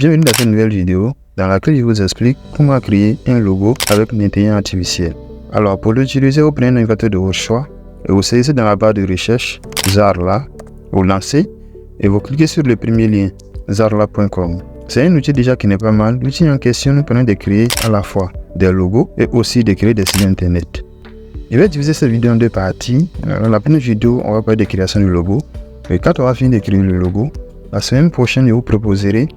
Bienvenue dans cette nouvelle vidéo dans laquelle je vous explique comment créer un logo avec une intelligence artificielle. Alors pour l'utiliser, vous prenez un navigateur de votre choix et vous saisissez dans la barre de recherche Zarla, vous lancez et vous cliquez sur le premier lien zarla.com. C'est un outil déjà qui n'est pas mal. L'outil en question nous permet de créer à la fois des logos et aussi de créer des sites internet. Je vais diviser cette vidéo en deux parties. Dans la première vidéo, on va parler de création du logo. Et quand on va finir de créer le logo, la semaine prochaine, je vous proposerai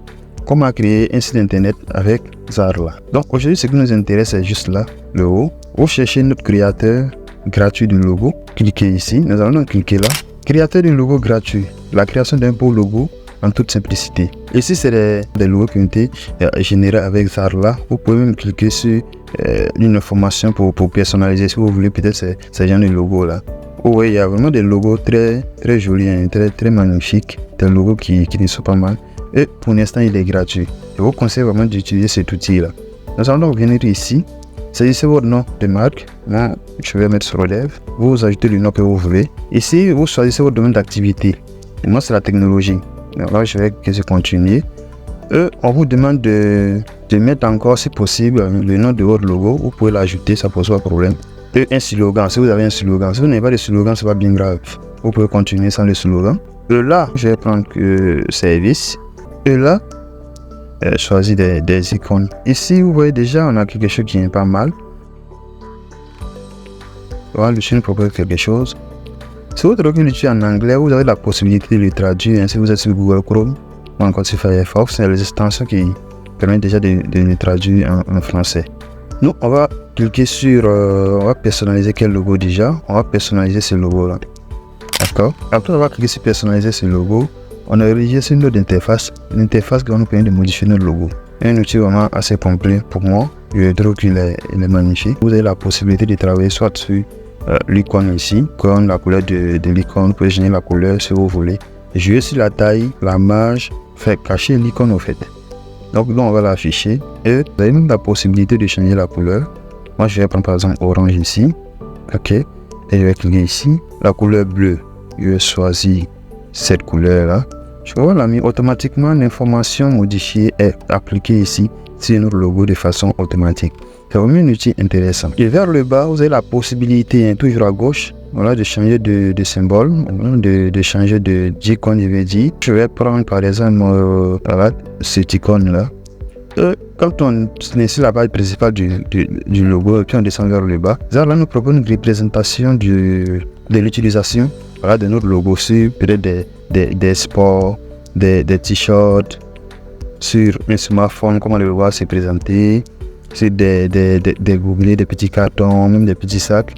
comment créer un site internet avec Zarla. Donc aujourd'hui, ce qui nous intéresse, c'est juste là, le haut. Vous cherchez notre créateur gratuit du logo. Cliquez ici. Nous allons donc cliquer là. Créateur du logo gratuit. La création d'un beau logo en toute simplicité. Ici, c'est des logos qui ont été générés avec Zarla. Vous pouvez même cliquer sur une information pour personnaliser si vous voulez peut-être ce genre de logo là. Oui, il y a vraiment des logos très jolis, hein, très magnifiques. Des logos qui sont pas mal. Et pour l'instant, il est gratuit. Je vous conseille vraiment d'utiliser cet outil-là. Nous allons donc venir ici. Saisissez votre nom de marque. Là, je vais mettre sur relève. Vous ajoutez le nom que vous voulez. Ici, vous choisissez votre domaine d'activité. Moi, c'est la technologie. Donc là, je vais cliquer sur continuer. Et on vous demande de mettre encore, si possible, le nom de votre logo. Vous pouvez l'ajouter, ça pose pas de problème. Et un slogan, si vous avez un slogan. Si vous n'avez pas de slogan, c'est pas bien grave. Vous pouvez continuer sans le slogan. Et là, je vais prendre service. Et là, choisir des icônes. Ici, vous voyez déjà, on a quelque chose qui est pas mal. Voilà, le chien propose quelque chose. Si vous trouvez l'outil en anglais, vous avez la possibilité de le traduire. Hein, si vous êtes sur Google Chrome ou encore sur Firefox, c'est les extensions qui permettent déjà de le traduire en français. Nous, on va cliquer sur, on va personnaliser quel logo déjà. On va personnaliser ce logo-là. D'accord. Après avoir cliqué sur personnaliser ce logo, on a rédigé sur notre interface, une interface qui va nous permettre de modifier notre logo. Un outil vraiment assez complet pour moi. Je trouve qu'il est magnifique. Vous avez la possibilité de travailler soit sur l'icône ici, comme la couleur de l'icône. Vous pouvez changer la couleur si vous voulez. Jouer sur la taille, la marge, faire cacher l'icône au fait. Donc là, on va l'afficher. Et vous avez même la possibilité de changer la couleur. Moi, je vais prendre par exemple orange ici. OK. Et je vais cliquer ici. La couleur bleue, je vais choisir cette couleur là. Je vais la mettre automatiquement. L'information modifiée est appliquée ici sur notre logo de façon automatique. C'est vraiment un outil intéressant. Et vers le bas, vous avez la possibilité, hein, toujours à gauche, voilà, de changer de symbole, de changer d'icône, je vais dire. Je vais prendre par exemple voilà, cette icône là. Quand on est sur la page principale du logo et puis on descend vers le bas, là nous propose une représentation de l'utilisation, voilà, de notre logo sur peut-être des sports, des t-shirts, sur un smartphone, comment le voir se présenter, sur des gobelets, des petits cartons, même des petits sacs.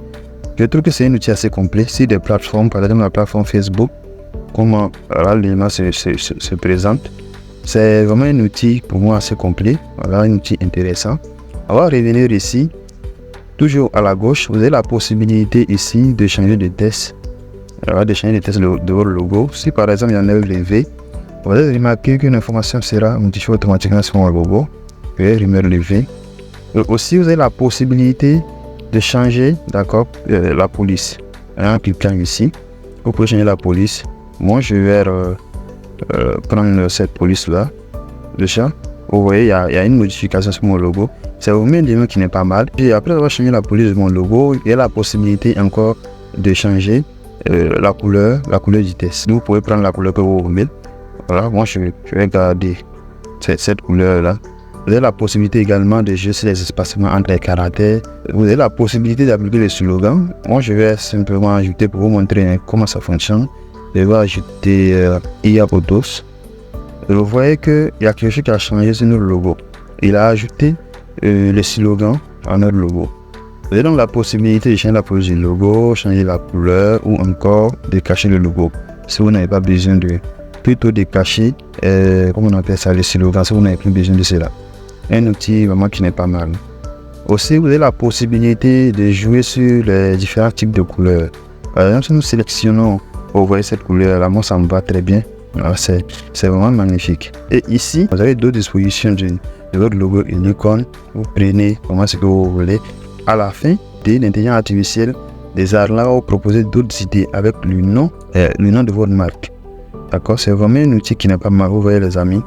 Je trouve que c'est un outil assez complet. Sur des plateformes, par exemple la plateforme Facebook, comment l'image se présente. C'est vraiment un outil pour moi assez complet, voilà, un outil intéressant. On va revenir ici, toujours à la gauche, vous avez la possibilité ici de changer de texte. Alors, de changer de texte de votre logo. Si par exemple il y en a relevé, vous allez remarquer qu'une information sera modifiée automatiquement sur mon logo. Je vais remettre levé. Aussi, vous avez la possibilité de changer, d'accord, la police. En cliquant ici, vous pouvez changer la police. Moi, je vais prendre cette police-là. Déjà, vous voyez, il y a une modification sur mon logo. C'est vraiment un élément qui n'est pas mal. Et après avoir changé la police de mon logo, il y a la possibilité encore de changer la couleur du texte. Vous pouvez prendre la couleur que vous voulez. Voilà, moi je vais garder cette couleur-là. Vous avez la possibilité également de jouer sur les espacements entre les caractères. Vous avez la possibilité d'appliquer les slogans. Moi, je vais simplement ajouter pour vous montrer comment ça fonctionne. Je vais ajouter IA Photos. Vous voyez qu'il y a quelque chose qui a changé sur notre logo. Il a ajouté les slogans à notre logo. Vous avez donc la possibilité de changer la police du logo, changer la couleur ou encore de cacher le logo. Si vous n'avez pas besoin plutôt de cacher, comment on appelle ça, les slogans, si vous n'avez plus besoin de cela. Un outil vraiment qui n'est pas mal. Aussi, vous avez la possibilité de jouer sur les différents types de couleurs. Par exemple, si nous sélectionnons, vous voyez cette couleur là, moi ça me va très bien. C'est vraiment magnifique. Et ici, vous avez d'autres dispositions de votre logo et l'icône. Vous prenez vraiment ce que vous voulez. À la fin de l'intelligence artificielle, des Zarla va vous proposer d'autres idées avec le nom de votre marque. D'accord, c'est vraiment un outil qui n'est pas mal. Vous voyez les amis.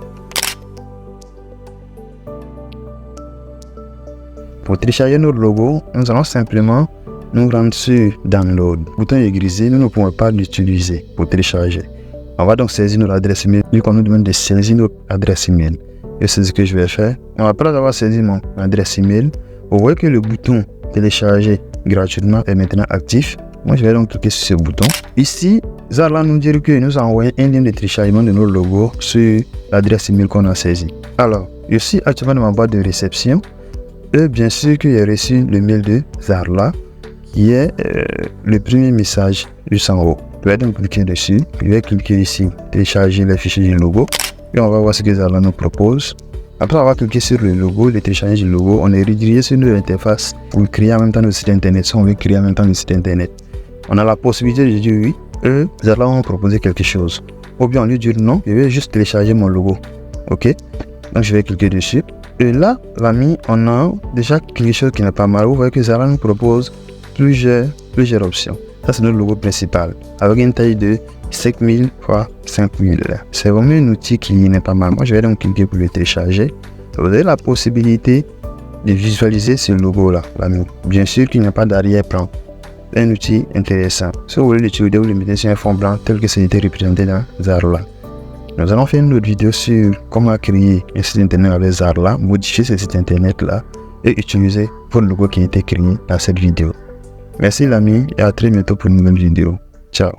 Pour télécharger notre logo, nous allons simplement nous rendre sur Download. Le bouton est grisé, nous ne pouvons pas l'utiliser pour télécharger. On va donc saisir notre adresse email, vu qu'on nous demande de saisir notre adresse email. Et c'est ce que je vais faire. Après avoir saisi mon adresse email, vous voyez que le bouton télécharger gratuitement est maintenant actif. Moi, je vais donc cliquer sur ce bouton. Ici, ça va nous dire que nous avons envoyé un lien de téléchargement de notre logo sur l'adresse email qu'on a saisi. Alors, je suis actuellement dans ma boîte de réception. Et bien sûr que j'ai reçu le mail de Zarla, qui est le premier message juste en haut. Je vais donc cliquer dessus. Je vais cliquer ici, télécharger les fichiers du logo. Et on va voir ce que Zarla nous propose. Après avoir cliqué sur le logo, le téléchargement du logo, on est redirigé sur notre interface pour créer en même temps le site internet. Si on veut créer en même temps le site internet, on a la possibilité de dire oui. Eux, Zarla vont proposer quelque chose. Ou bien on lui dit non, je vais juste télécharger mon logo. Ok? Donc je vais cliquer dessus. Et là, l'ami, on a déjà quelque chose qui n'est pas mal. Vous voyez que Zarla nous propose plusieurs options. Ça, c'est notre logo principal, avec une taille de 5000 x 5000. C'est vraiment un outil qui n'est pas mal. Moi, je vais donc cliquer pour le télécharger. Vous avez la possibilité de visualiser ce logo-là, l'ami. Bien sûr qu'il n'y a pas d'arrière-plan. C'est un outil intéressant. Si vous voulez l'utiliser, vous le mettez sur un fond blanc tel que ça a été représenté dans Zarla. Nous allons faire une autre vidéo sur comment créer un site internet avec Zarla, modifier ce site internet-là et utiliser votre logo qui a été créé dans cette vidéo. Merci l'ami et à très bientôt pour une nouvelle vidéo. Ciao.